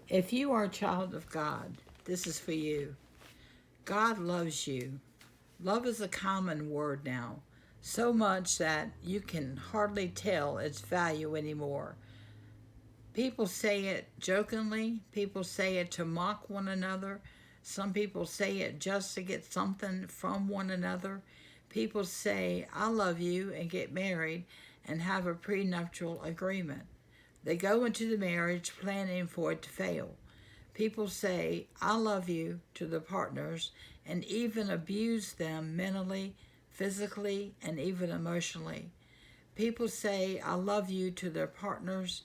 If you are a child of God, this is for you. God loves you. Love is a common word now, so much that you can hardly tell its value anymore. People say it jokingly, people say it to mock one another, some people say it just to get something from one another. People say, I love you, and get married and have a prenuptial agreement. They go into the marriage planning for it to fail. People say, I love you to their partners and even abuse them mentally, physically, and even emotionally. People say, I love you to their partners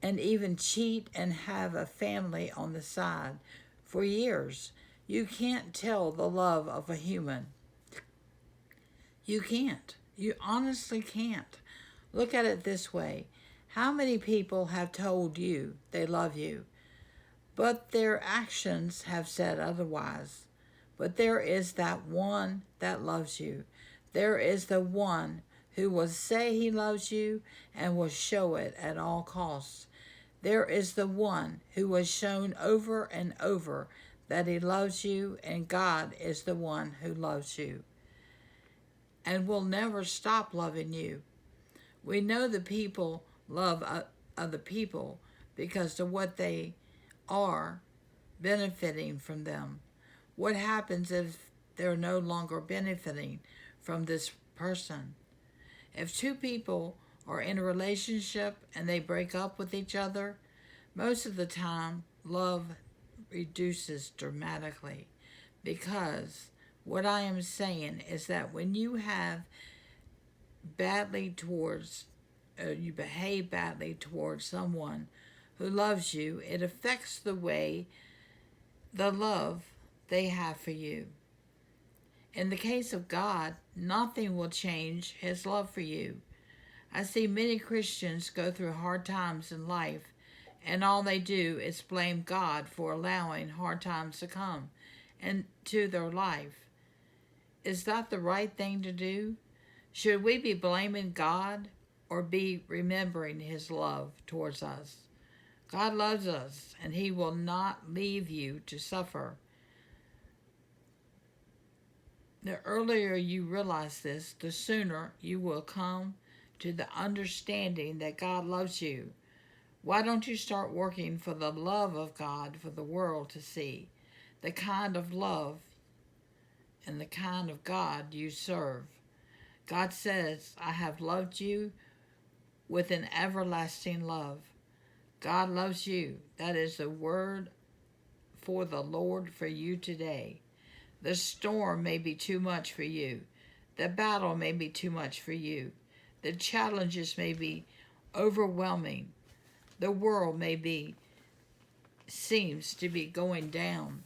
and even cheat and have a family on the side. For years, you can't tell the love of a human. You can't. You honestly can't. Look at it this way. How many people have told you they love you, but their actions have said otherwise? But there is that one that loves you. There is the one who will say he loves you and will show it at all costs. There is the one who has shown over and over that he loves you, and God is the one who loves you and will never stop loving you. We know the people love other people because of what they are benefiting from them. What happens if they're no longer benefiting from this person? If two people are in a relationship and they break up with each other, most of the time love reduces dramatically, because what I am saying is that when you have badly towards, you behave badly towards someone who loves you, it affects the way the love they have for you. In the case of God, nothing will change his love for you. I see many Christians go through hard times in life, and all they do is blame God for allowing hard times to come into their life. Is that the right thing to do? Should we be blaming God or be remembering his love towards us? God loves us, and he will not leave you to suffer. The earlier you realize this, the sooner you will come to the understanding that God loves you. Why don't you start working for the love of God for the world to see? The kind of love and the kind of God you serve. God says, I have loved you with an everlasting love. God loves you. That is the word for the Lord for you today. The storm may be too much for you. The battle may be too much for you. The challenges may be overwhelming. The world seems to be going down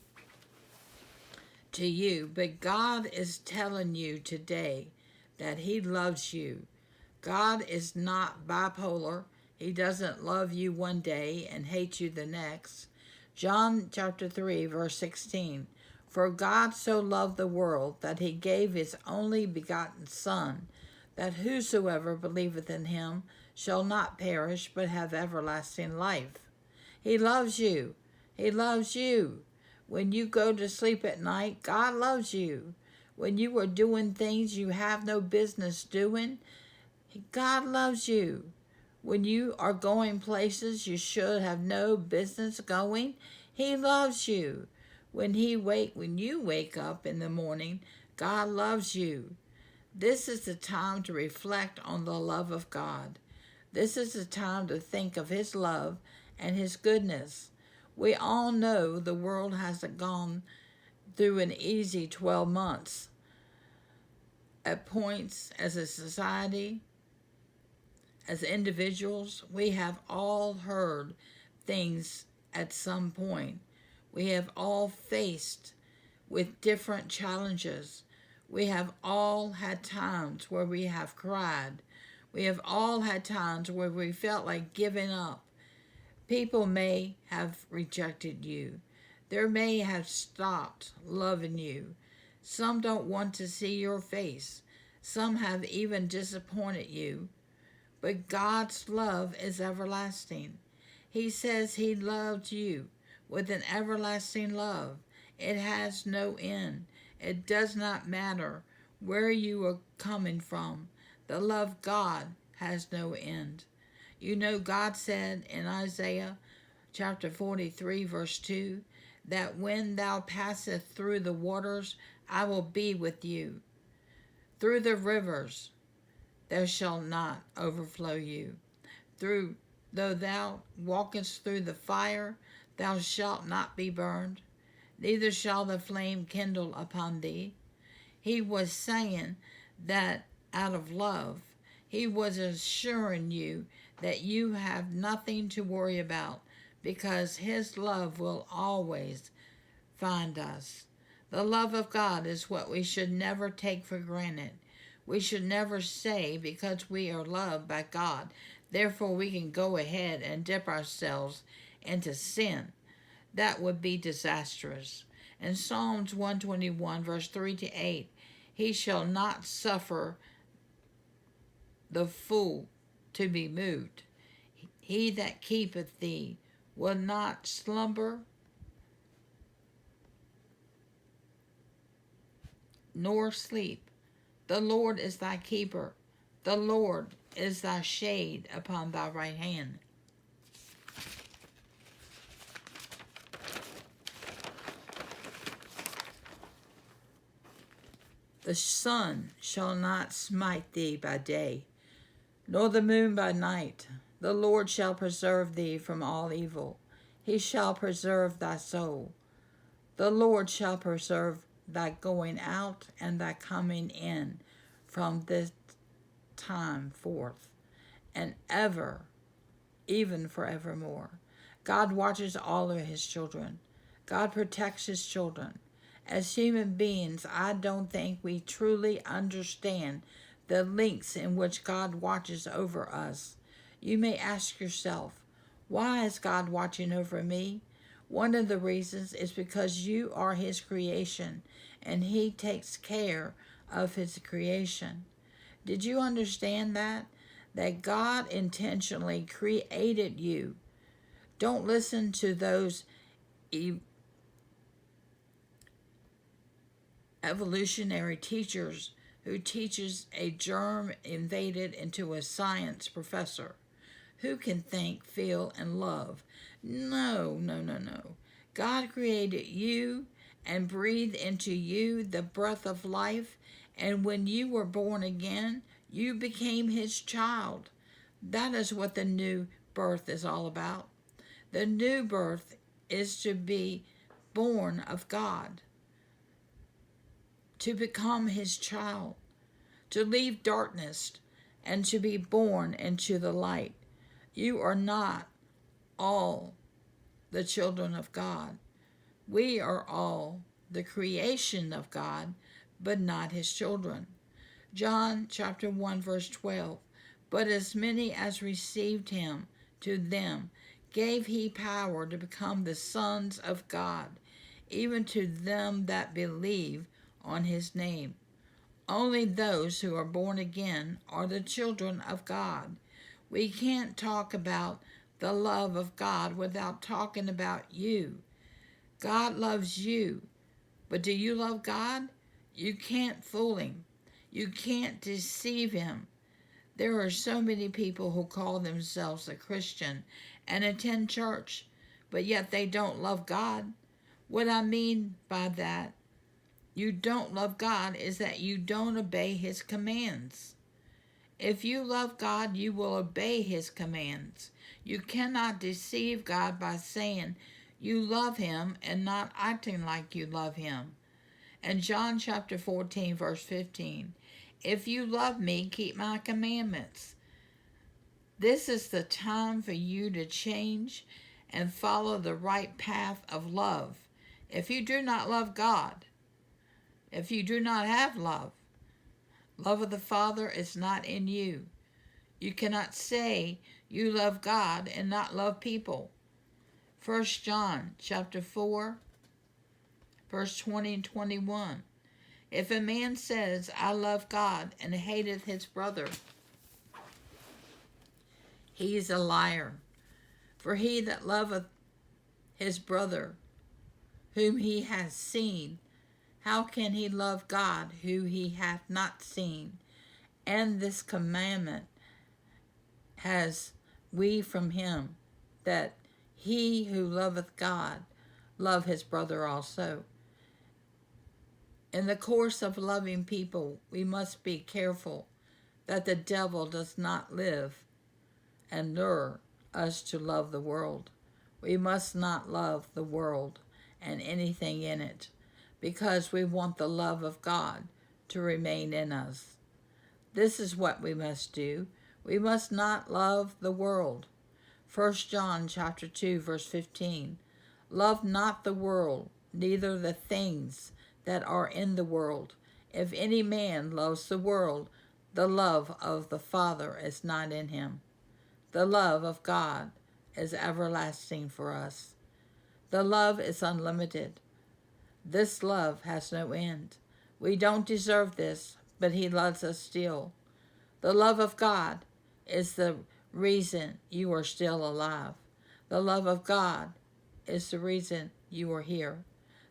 to you, but God is telling you today that he loves you. God is not bipolar. He doesn't love you one day and hate you the next. John chapter 3 verse 16. For God so loved the world that he gave his only begotten Son, that whosoever believeth in him shall not perish but have everlasting life. He loves you. He loves you. When you go to sleep at night, God loves you. When you are doing things you have no business doing, God loves you. When you are going places you should have no business going, he loves you. When you wake up in the morning, God loves you. This is the time to reflect on the love of God. This is the time to think of his love and his goodness. We all know the world hasn't gone through an easy 12 months. At points, as a society, as individuals, we have all heard things at some point. We have all faced with different challenges. We have all had times where we have cried. We have all had times where we felt like giving up. People may have rejected you. They may have stopped loving you. Some don't want to see your face. Some have even disappointed you. But God's love is everlasting. He says he loved you with an everlasting love. It has no end. It does not matter where you are coming from. The love of God has no end. You know, God said in Isaiah chapter 43, verse 2, that when thou passest through the waters, I will be with you. Through the rivers, there shall not overflow you. Though thou walkest through the fire, thou shalt not be burned, neither shall the flame kindle upon thee. He was saying that out of love. He was assuring you that you have nothing to worry about because his love will always find us. The love of God is what we should never take for granted. We should never say because we are loved by God, therefore we can go ahead and dip ourselves into sin. That would be disastrous. In Psalms 121, verse 3 to 8, he shall not suffer the fool to be moved. He that keepeth thee will not slumber nor sleep. The Lord is thy keeper. The Lord is thy shade upon thy right hand. The sun shall not smite thee by day, nor the moon by night. The Lord shall preserve thee from all evil. He shall preserve thy soul. The Lord shall preserve thy going out and thy coming in from this time forth, and ever, even forevermore. God watches all of his children. God protects his children. As human beings, I don't think we truly understand the lengths in which God watches over us. You may ask yourself, why is God watching over me? One of the reasons is because you are his creation, and he takes care of his creation. Did you understand that? That God intentionally created you. Don't listen to those evolutionary teachers who teaches a germ invaded into a science professor. Who can think, feel, and love? No. God created you and breathed into you the breath of life, and when you were born again, you became his child. That is what the new birth is all about. The new birth is to be born of God, to become his child, to leave darkness and to be born into the light. You are not all the children of God. We are all the creation of God, but not his children. John chapter 1 verse 12, but as many as received him, to them gave he power to become the sons of God, even to them that believe on his name. Only those who are born again are the children of God. We can't talk about the love of God without talking about you. God loves you, but do you love God? You can't fool him. You can't deceive him. There are so many people who call themselves a Christian and attend church, but yet they don't love God. What I mean by that, you don't love God, is that you don't obey his commands. If you love God, you will obey his commands. You cannot deceive God by saying you love him and not acting like you love him. And John chapter 14, verse 15, if you love me, keep my commandments. This is the time for you to change and follow the right path of love. If you do not love God, if you do not have love, love of the Father is not in you. You cannot say you love God and not love people. 1 John chapter 4, verse 20 and 21. If a man says, I love God, and hateth his brother, he is a liar. For he that loveth his brother, whom he hath seen, how can he love God, who he hath not seen? And this commandment has we from him, that he who loveth God love his brother also. In the course of loving people, we must be careful that the devil does not live and lure us to love the world. We must not love the world and anything in it, because we want the love of God to remain in us. This is what we must do. We must not love the world. 1 John chapter 2, verse 15. Love not the world, neither the things that are in the world. If any man loves the world, the love of the Father is not in him. The love of God is everlasting for us. The love is unlimited. This love has no end. We don't deserve this, but he loves us still. The love of God is the reason you are still alive. The love of God is the reason you are here.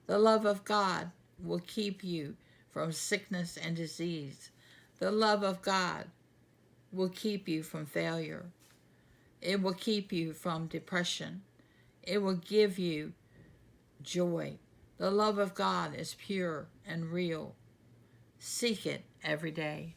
The love of God will keep you from sickness and disease. The love of God will keep you from failure. It will keep you from depression. It will give you joy. The love of God is pure and real. Seek it every day.